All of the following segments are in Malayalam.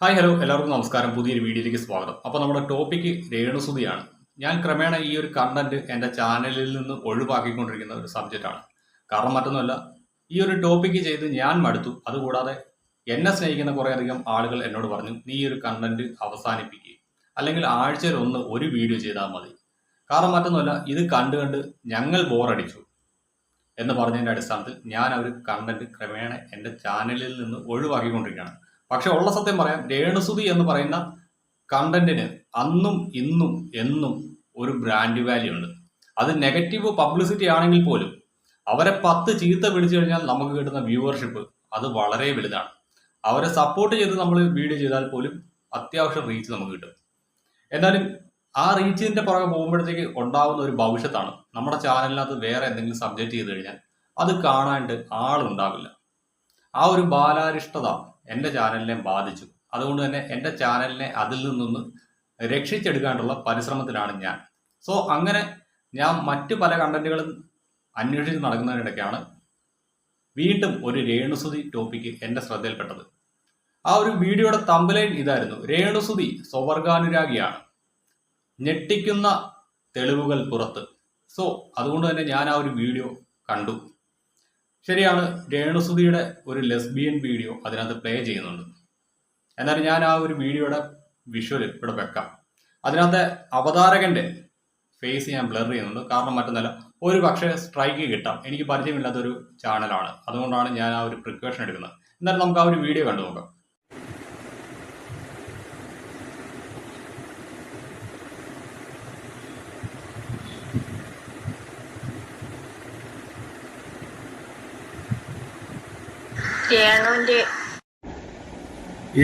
ഹായ് ഹലോ എല്ലാവർക്കും നമസ്കാരം. പുതിയൊരു വീഡിയോയിലേക്ക് സ്വാഗതം. അപ്പോൾ നമ്മുടെ ടോപ്പിക്ക് രേണുസുതിയാണ്. ഞാൻ ക്രമേണ ഈ ഒരു കണ്ടന്റ് എൻ്റെ ചാനലിൽ നിന്ന് ഒഴിവാക്കിക്കൊണ്ടിരിക്കുന്ന ഒരു സബ്ജക്റ്റാണ്. കാരണം മറ്റൊന്നുമല്ല, ഈ ഒരു ടോപ്പിക്ക് ചെയ്ത് ഞാൻ മടുത്തു. അതുകൂടാതെ എന്നെ സ്നേഹിക്കുന്ന കുറേയധികം ആളുകൾ എന്നോട് പറഞ്ഞു, നീ ഈ ഒരു കണ്ടന്റ് അവസാനിപ്പിക്കുക, അല്ലെങ്കിൽ ആഴ്ചയിൽ ഒരു വീഡിയോ ചെയ്താൽ മതി. കാരണം മറ്റൊന്നുമല്ല, ഇത് കണ്ട് കണ്ട് ഞങ്ങൾ ബോറടിച്ചു എന്ന് പറഞ്ഞതിൻ്റെ അടിസ്ഥാനത്തിൽ ഞാൻ ആ ഒരു കണ്ടന്റ് ക്രമേണ എൻ്റെ ചാനലിൽ നിന്ന് ഒഴിവാക്കിക്കൊണ്ടിരിക്കുകയാണ്. പക്ഷെ ഉള്ള സത്യം പറയാം, രേണുസുതി എന്ന് പറയുന്ന കണ്ടന്റിന് അന്നും ഇന്നും എന്നും ഒരു ബ്രാൻഡ് വാല്യൂ ഉണ്ട്. അത് നെഗറ്റീവ് പബ്ലിസിറ്റി ആണെങ്കിൽ പോലും അവരെ 10 ചീത്ത വിളിച്ചു കഴിഞ്ഞാൽ നമുക്ക് കിട്ടുന്ന വ്യൂവർഷിപ്പ് അത് വളരെ വലുതാണ്. അവരെ സപ്പോർട്ട് ചെയ്ത് നമ്മൾ വീഡിയോ ചെയ്താൽ പോലും അത്യാവശ്യം റീച്ച് നമുക്ക് കിട്ടും. എന്നാലും ആ റീച്ചിന്റെ പുറകെ പോകുമ്പോഴത്തേക്ക് ഉണ്ടാവുന്ന ഒരു ഭവിഷ്യത്താണ്, നമ്മുടെ ചാനലിനകത്ത് വേറെ എന്തെങ്കിലും സബ്ജക്റ്റ് ചെയ്ത് കഴിഞ്ഞാൽ അത് കാണാണ്ട് ആളുണ്ടാവില്ല. ആ ഒരു ബാലാരിഷ്ടത എൻ്റെ ചാനലിനെ ബാധിച്ചു. അതുകൊണ്ട് തന്നെ എൻ്റെ ചാനലിനെ അതിൽ നിന്നൊന്ന് രക്ഷിച്ചെടുക്കാനുള്ള പരിശ്രമത്തിലാണ് ഞാൻ. സോ അങ്ങനെ ഞാൻ മറ്റു പല കണ്ടന്റുകളും അന്വേഷിച്ച് നടക്കുന്നതിനിടയ്ക്കാണ് വീണ്ടും ഒരു രേണുസുതി ടോപ്പിക്ക് എൻ്റെ ശ്രദ്ധയിൽപ്പെട്ടത്. ആ ഒരു വീഡിയോയുടെ തമ്പലൈൻ ഇതായിരുന്നു: രേണുസുതി സ്വവർഗാനുരാഗിയാണ്, ഞെട്ടിക്കുന്ന തെളിവുകൾ പുറത്ത്. സോ അതുകൊണ്ട് തന്നെ ഞാൻ ആ ഒരു വീഡിയോ കണ്ടു. ശരിയാണ്, രേണുസുതിയുടെ ഒരു ലെസ്ബിയൻ വീഡിയോ അതിനകത്ത് പ്ലേ ചെയ്യുന്നുണ്ട്. എന്നാൽ ഞാൻ ആ ഒരു വീഡിയോയുടെ വിഷ്വൽ ഇവിടെ വെക്കാം. അതിനകത്തെ അവതാരകന്റെ ഫേസ് ഞാൻ ബ്ലർ ചെയ്യുന്നുണ്ട്. കാരണം മറ്റൊന്നല്ല, ഒരു പക്ഷേ സ്ട്രൈക്ക് കിട്ടാം. എനിക്ക് പരിചയമില്ലാത്തൊരു ചാനലാണ്, അതുകൊണ്ടാണ് ഞാൻ ആ ഒരു പ്രിക്കോഷൻ എടുക്കുന്നത്. എന്നാലും നമുക്ക് ആ ഒരു വീഡിയോ കണ്ടു നോക്കാം.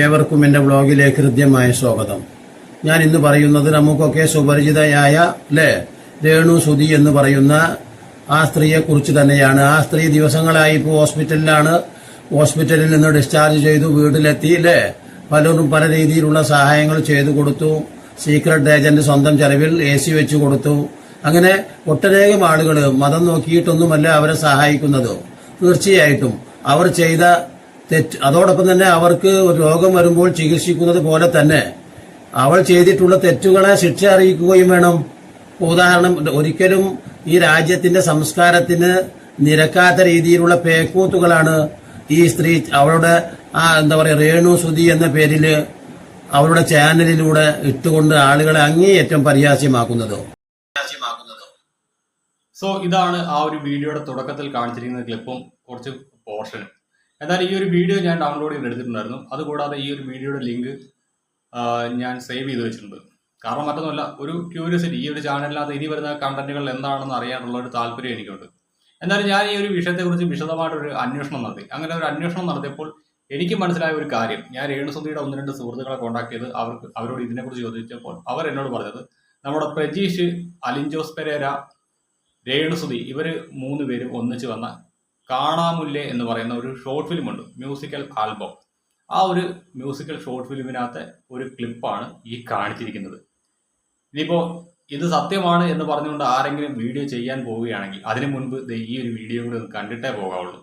ഏവർക്കും എൻ്റെ വ്ളോഗിലേക്ക് ഹൃദ്യമായ സ്വാഗതം. ഞാൻ ഇന്ന് പറയുന്നത് നമുക്കൊക്കെ സുപരിചിതയായ രേണു സുതി എന്ന് പറയുന്ന ആ സ്ത്രീയെ കുറിച്ച് തന്നെയാണ്. ആ സ്ത്രീ ദിവസങ്ങളായി ഇപ്പോൾ ഹോസ്പിറ്റലിലാണ്. ഹോസ്പിറ്റലിൽ നിന്ന് ഡിസ്ചാർജ് ചെയ്തു വീട്ടിലെത്തി. പലരും പല രീതിയിലുള്ള സഹായങ്ങൾ ചെയ്തു കൊടുത്തു. സീക്രട്ട് ഏജന്റ് സ്വന്തം ചെലവിൽ AC വെച്ചു കൊടുത്തു. അങ്ങനെ ഒട്ടനേകം ആളുകൾ മതം നോക്കിയിട്ടൊന്നുമല്ല അവരെ സഹായിക്കുന്നത്. തീർച്ചയായിട്ടും അവർ ചെയ്ത തെറ്റ്, അതോടൊപ്പം തന്നെ അവർക്ക് രോഗം വരുമ്പോൾ ചികിത്സിക്കുന്നത് പോലെ തന്നെ അവൾ ചെയ്തിട്ടുള്ള തെറ്റുകളെ ശിക്ഷ അറിയിക്കുകയും വേണം. ഉദാഹരണം, ഒരിക്കലും ഈ രാജ്യത്തിന്റെ സംസ്കാരത്തിന് നിരക്കാത്ത രീതിയിലുള്ള പേക്കൂത്തുകളാണ് ഈ സ്ത്രീ അവളുടെ രേണു സുതി എന്ന പേരില് അവളുടെ ചാനലിലൂടെ ഇട്ടുകൊണ്ട് ആളുകളെ അങ്ങേയറ്റം പരിഹാസ്യമാക്കുന്നത്. സോ ഇതാണ് ആ ഒരു വീഡിയോയുടെ തുടക്കത്തിൽ കാണിച്ചിരിക്കുന്ന ക്ലിപ്പും കുറച്ച് പോർഷനും. എന്നാൽ ഈ ഒരു വീഡിയോ ഞാൻ ഡൗൺലോഡ് ചെയ്ത് എടുത്തിട്ടുണ്ടായിരുന്നു. അതുകൂടാതെ ഈ ഒരു വീഡിയോയുടെ ലിങ്ക് ഞാൻ സേവ് ചെയ്ത് വെച്ചിട്ടുണ്ട്. കാരണം മറ്റൊന്നുമല്ല, ഒരു ക്യൂരിയോസിറ്റി, ഈ ഒരു ചാനലിനകത്ത് ഇനി വരുന്ന കണ്ടന്റുകൾ എന്താണെന്ന് അറിയാനുള്ള ഒരു താല്പര്യം എനിക്കുണ്ട്. എന്നാലും ഞാൻ ഈ ഒരു വിഷയത്തെക്കുറിച്ച് വിശദമായിട്ടൊരു അന്വേഷണം നടത്തി. അങ്ങനെ ഒരു അന്വേഷണം നടത്തിയപ്പോൾ എനിക്ക് മനസ്സിലായ ഒരു കാര്യം, ഞാൻ രേണുസുതിയുടെ 1-2 സുഹൃത്തുക്കളെ കോൺടാക്ട് ചെയ്ത് അവരോട് ഇതിനെക്കുറിച്ച് ചോദിച്ചപ്പോൾ അവർ എന്നോട് പറഞ്ഞത്, നമ്മുടെ പ്രജീഷ്, അലിൻജോസ് പെരേര, രേണുസുതി ഇവര് 3 പേരും ഒന്നിച്ച് വന്ന കാണാമുല്ലേ എന്ന് പറയുന്ന ഒരു ഷോർട്ട് ഫിലിം ഉണ്ട്, മ്യൂസിക്കൽ ആൽബം. ആ ഒരു മ്യൂസിക്കൽ ഷോർട്ട് ഫിലിമിനകത്തെ ഒരു ക്ലിപ്പാണ് ഈ കാണിച്ചിരിക്കുന്നത്. ഇനിയിപ്പോ ഇത് സത്യമാണ് എന്ന് പറഞ്ഞുകൊണ്ട് ആരെങ്കിലും വീഡിയോ ചെയ്യാൻ പോവുകയാണെങ്കിൽ അതിനു മുൻപ് ഈ ഒരു വീഡിയോ കൂടി ഒന്ന് കണ്ടിട്ടേ പോകാവുള്ളൂ.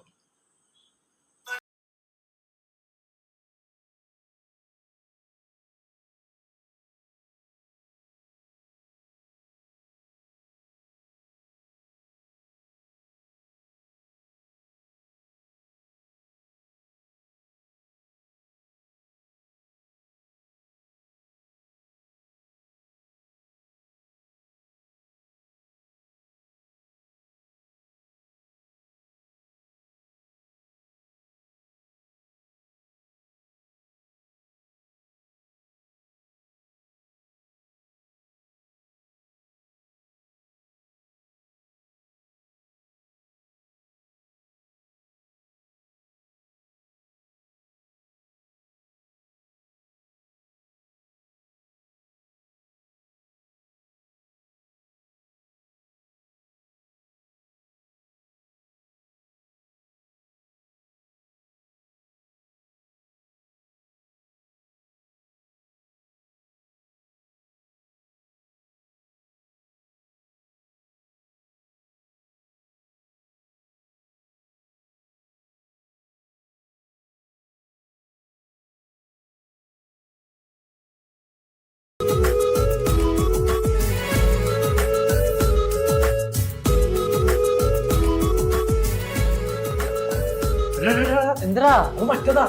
എന്താ അത് മറ്റതാ.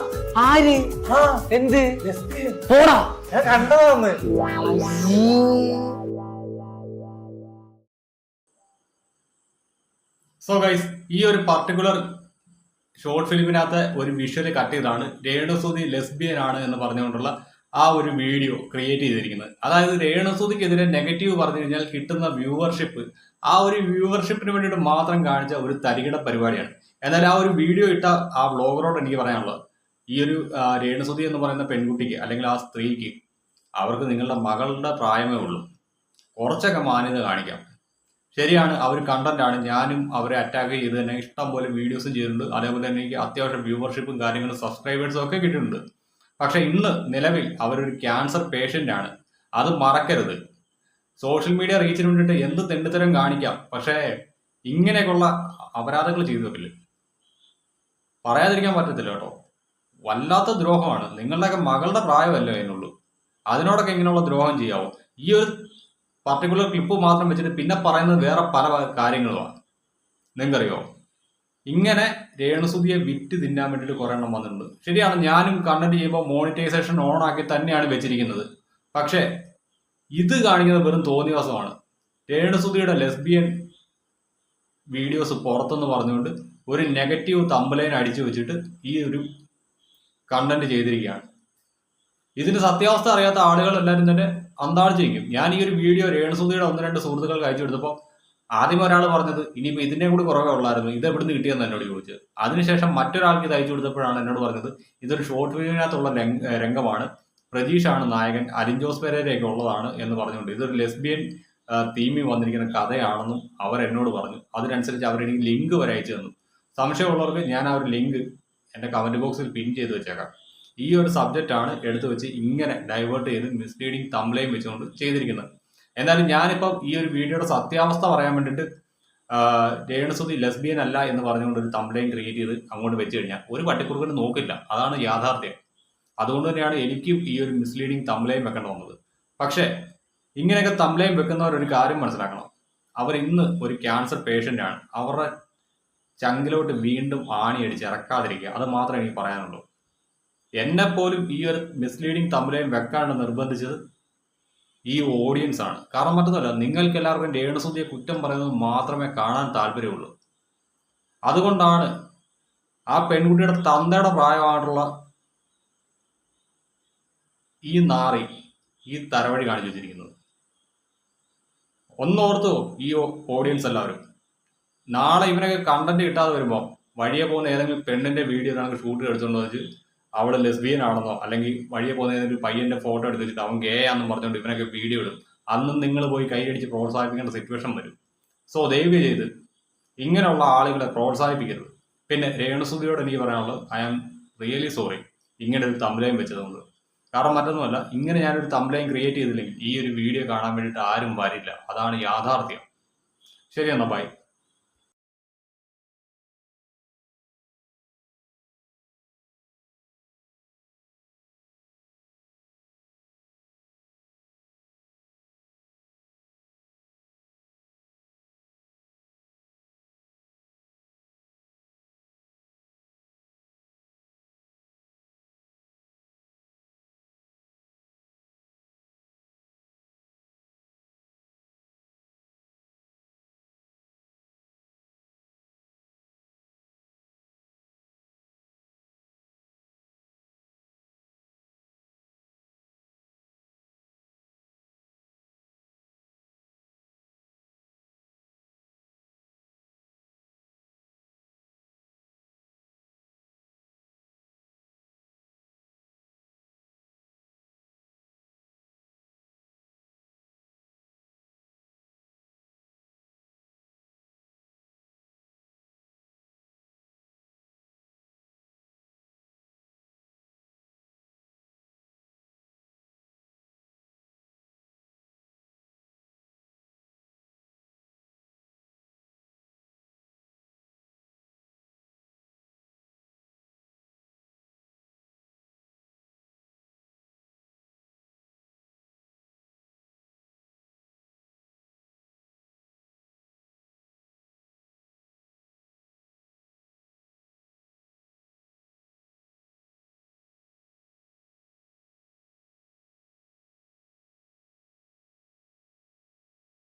ആര് ആ, എന്ത് lesbian. പോടാ ഞാൻ കണ്ടതാന്ന്. സോ ഗൈസ്, ഈ ഒരു പർട്ടിക്കുലർ ഷോർട്ട് ഫിലിമിനകത്ത് ഒരു വിഷ്വൽ കട്ട് ചെയ്താണ് രേണുസുതി ലെസ്ബിയൻ ആണ് എന്ന് പറഞ്ഞുകൊണ്ടുള്ള ആ ഒരു വീഡിയോ ക്രിയേറ്റ് ചെയ്തിരിക്കുന്നത്. അതായത് രേണുസുതിക്കെതിരെ നെഗറ്റീവ് പറഞ്ഞു കഴിഞ്ഞാൽ കിട്ടുന്ന വ്യൂവർഷിപ്പ്, ആ ഒരു വ്യൂവർഷിപ്പിന് വേണ്ടിയിട്ട് മാത്രം കാണിച്ച ഒരു തരികിട പരിപാടിയാണ്. എന്നാൽ ആ ഒരു വീഡിയോ ഇട്ട ആ വ്ളോഗറോട് എനിക്ക് പറയാനുള്ളത്, ഈ ഒരു രേണുസുതി എന്ന് പറയുന്ന പെൺകുട്ടിക്ക് അല്ലെങ്കിൽ ആ സ്ത്രീക്ക്, അവർക്ക് നിങ്ങളുടെ മകളുടെ പ്രായമേ ഉള്ളൂ, കുറച്ചൊക്കെ മാന്യത കാണിക്കാം. ശരിയാണ്, അവർ കണ്ടന്റ് ആണ്. ഞാനും അവരെ അറ്റാക്ക് ചെയ്ത് തന്നെ ഇഷ്ടം പോലെ വീഡിയോസും ചെയ്തിട്ടുണ്ട്. അതേപോലെ തന്നെ എനിക്ക് അത്യാവശ്യം വ്യൂവർഷിപ്പും കാര്യങ്ങളും സബ്സ്ക്രൈബേഴ്സും ഒക്കെ കിട്ടിയിട്ടുണ്ട്. പക്ഷെ ഇന്ന് നിലവിൽ അവരൊരു ക്യാൻസർ പേഷ്യന്റ് ആണ്. അത് മറക്കരുത്. സോഷ്യൽ മീഡിയ റീച്ചിന് വേണ്ടിയിട്ട് എന്ത് തെണ്ടിത്തരം കാണിക്കാം, പക്ഷേ ഇങ്ങനെയൊക്കെയുള്ള അപരാധങ്ങൾ ചെയ്തു വെക്കില്ല, പറയാതിരിക്കാൻ പറ്റത്തില്ല കേട്ടോ. വല്ലാത്ത ദ്രോഹമാണ്. നിങ്ങളുടെയൊക്കെ മകളുടെ പ്രായമല്ലേ അതിനുള്ളൂ, അതിനോടൊക്കെ ഇങ്ങനെയുള്ള ദ്രോഹം ചെയ്യാവോ? ഈ ഒരു പർട്ടിക്കുലർ ക്ലിപ്പ് മാത്രം വെച്ചിട്ട് പിന്നെ പറയുന്നത് വേറെ പല കാര്യങ്ങളുമാണ്. നിങ്ങൾക്കറിയോ, ഇങ്ങനെ രേണുസുതിയെ വിറ്റ് തിന്നാൻ വേണ്ടിയിട്ട് കുറെ എണ്ണം വന്നിട്ടുണ്ട്. ശരിയാണ്, ഞാനും കണ്ടന്റ് ചെയ്യുമ്പോൾ മോണിറ്റൈസേഷൻ ഓൺ ആക്കി തന്നെയാണ് വെച്ചിരിക്കുന്നത്. പക്ഷേ ഇത് കാണിക്കുന്നത് വെറും തോന്നിവാസമാണ്. രേണുസുതിയുടെ ലെസ്ബിയൻ വീഡിയോസ് പുറത്തെന്ന് പറഞ്ഞുകൊണ്ട് ഒരു നെഗറ്റീവ് തമ്പലൈൻ അടിച്ചു വെച്ചിട്ട് ഈ ഒരു കണ്ടന്റ് ചെയ്തിരിക്കുകയാണ്. ഇതിന്റെ സത്യാവസ്ഥ അറിയാത്ത ആളുകൾ എല്ലാവരും തന്നെ അന്താളിച്ചിരിക്കും. ഞാൻ ഈ ഒരു വീഡിയോ രേണുസുതിയുടെ 1-2 സുഹൃത്തുക്കൾക്ക് അയച്ചു കൊടുത്തപ്പോൾ ആദ്യം ഒരാൾ പറഞ്ഞത് ഇനിയിപ്പോൾ ഇതിനെ കൂടി കുറവേ ഉള്ളായിരുന്നു, ഇത് എവിടുന്ന് കിട്ടിയെന്ന് എന്നോട് ചോദിച്ചത്. അതിനുശേഷം മറ്റൊരാൾക്ക് ഇത് അയച്ചു കൊടുത്തപ്പോഴാണ് എന്നോട് പറഞ്ഞത് ഇതൊരു ഷോർട്ട് ഫിലിമിനകത്തുള്ള രംഗമാണ്, പ്രതീഷാണ് നായകൻ, അലിൻ ജോസ് പെരേരയൊക്കെ ഉള്ളതാണ് എന്ന് പറഞ്ഞുകൊണ്ട് ഇതൊരു ലെസ്ബിയൻ തീമിൽ വന്നിരിക്കുന്ന കഥയാണെന്നും അവർ എന്നോട് പറഞ്ഞു. അതിനനുസരിച്ച് അവരെനിക്ക് ലിങ്ക് വരെ അയച്ചു തന്നു. സംശയമുള്ളവർക്ക് ഞാൻ ആ ഒരു ലിങ്ക് എൻ്റെ കമന്റ് ബോക്സിൽ പിൻ ചെയ്ത് വെച്ചേക്കാം. ഈ ഒരു സബ്ജക്റ്റ് ആണ് എടുത്തു വെച്ച് ഇങ്ങനെ ഡൈവേർട്ട് ചെയ്ത് മിസ്ലീഡിങ് തംബ്ലൈൻ വെച്ചുകൊണ്ട് ചെയ്തിരിക്കുന്നത്. എന്നാലും ഞാനിപ്പം ഈ ഒരു വീഡിയോയുടെ സത്യാവസ്ഥ പറയാൻ വേണ്ടിയിട്ട് രേണുസുതി ലെസ്ബിയൻ അല്ല എന്ന് പറഞ്ഞുകൊണ്ട് ഒരു തംബ്ലൈൻ ക്രിയേറ്റ് ചെയ്ത് അങ്ങോട്ട് വെച്ച് കഴിഞ്ഞാൽ ഒരു പട്ടിക്കുറുക്കന് നോക്കില്ല. അതാണ് യാഥാർത്ഥ്യം. അതുകൊണ്ട് തന്നെയാണ് എനിക്കും ഈ ഒരു മിസ്ലീഡിങ് തംബ്ലൈൻ വെക്കേണ്ടി വന്നത്. പക്ഷേ ഇങ്ങനെയൊക്കെ തംബ്ലൈൻ വെക്കുന്നവർ ഒരു കാര്യം മനസ്സിലാക്കണം, അവർ ഇന്ന് ഒരു ക്യാൻസർ പേഷ്യൻ്റ് ആണ്. അവരുടെ ചങ്കിലോട്ട് വീണ്ടും ആണിയടിച്ച് ഇറക്കാതിരിക്കുക, അത് മാത്രമേ എനിക്ക് പറയാനുള്ളൂ. എന്നെപ്പോലും ഈ ഒരു മിസ്ലീഡിങ് തംബ്ലൈൻ വെക്കാണ്ട് നിർബന്ധിച്ചത് ഈ ഓഡിയൻസ് ആണ്. കാരണം മറ്റൊന്നുമല്ല, നിങ്ങൾക്ക് എല്ലാവർക്കും രേണുസുതിയെ കുറ്റം പറയുന്നത് മാത്രമേ കാണാൻ താല്പര്യമുള്ളൂ. അതുകൊണ്ടാണ് ആ പെൺകുട്ടിയുടെ തന്തയുടെ പ്രായമായിട്ടുള്ള ഈ നാറി ഈ തരവഴി കാണിച്ചു വെച്ചിരിക്കുന്നത്. ഒന്നോർത്തോ ഈ ഓഡിയൻസ് എല്ലാവരും, നാളെ ഇവനൊക്കെ കണ്ടന്റ് കിട്ടാതെ വരുമ്പോൾ വഴിയെ പോകുന്ന ഏതെങ്കിലും പെണ്ണിന്റെ വീഡിയോ ആണെങ്കിൽ ഷൂട്ട് എടുത്തുകൊണ്ട് വെച്ച് അവൾ ലെസ്ബിയൻ ആണെന്നോ അല്ലെങ്കിൽ വഴിയെ പോകുന്ന ഏതെങ്കിലും പയ്യന്റെ ഫോട്ടോ എടുത്ത് വെച്ചിട്ട് അവൻ ഗേ ആണെന്ന് പറഞ്ഞുകൊണ്ട് ഇവനൊക്കെ വീഡിയോ ഇടും. അന്നും നിങ്ങൾ പോയി കൈയടിച്ച് പ്രോത്സാഹിപ്പിക്കേണ്ട സിറ്റുവേഷൻ വരും. സോ ദയവ് ചെയ്ത് ഇങ്ങനെയുള്ള ആളുകളെ പ്രോത്സാഹിപ്പിക്കരുത്. പിന്നെ രേണുസുതിയോട് എനിക്ക് പറയാനുള്ളത്, ഐ ആം റിയലി സോറി ഇങ്ങനെ ഒരു തംബ്ലൈൻ വെച്ചതുകൊണ്ട്. കാരണം മറ്റൊന്നുമല്ല, ഇങ്ങനെ ഞാനൊരു തംബ്ലൈൻ ക്രിയേറ്റ് ചെയ്തില്ലെങ്കിൽ ഈ ഒരു വീഡിയോ കാണാൻ വേണ്ടിയിട്ട് ആരും വരില്ല. അതാണ് യാഥാർത്ഥ്യം. ശരി എന്നാ, ബൈ.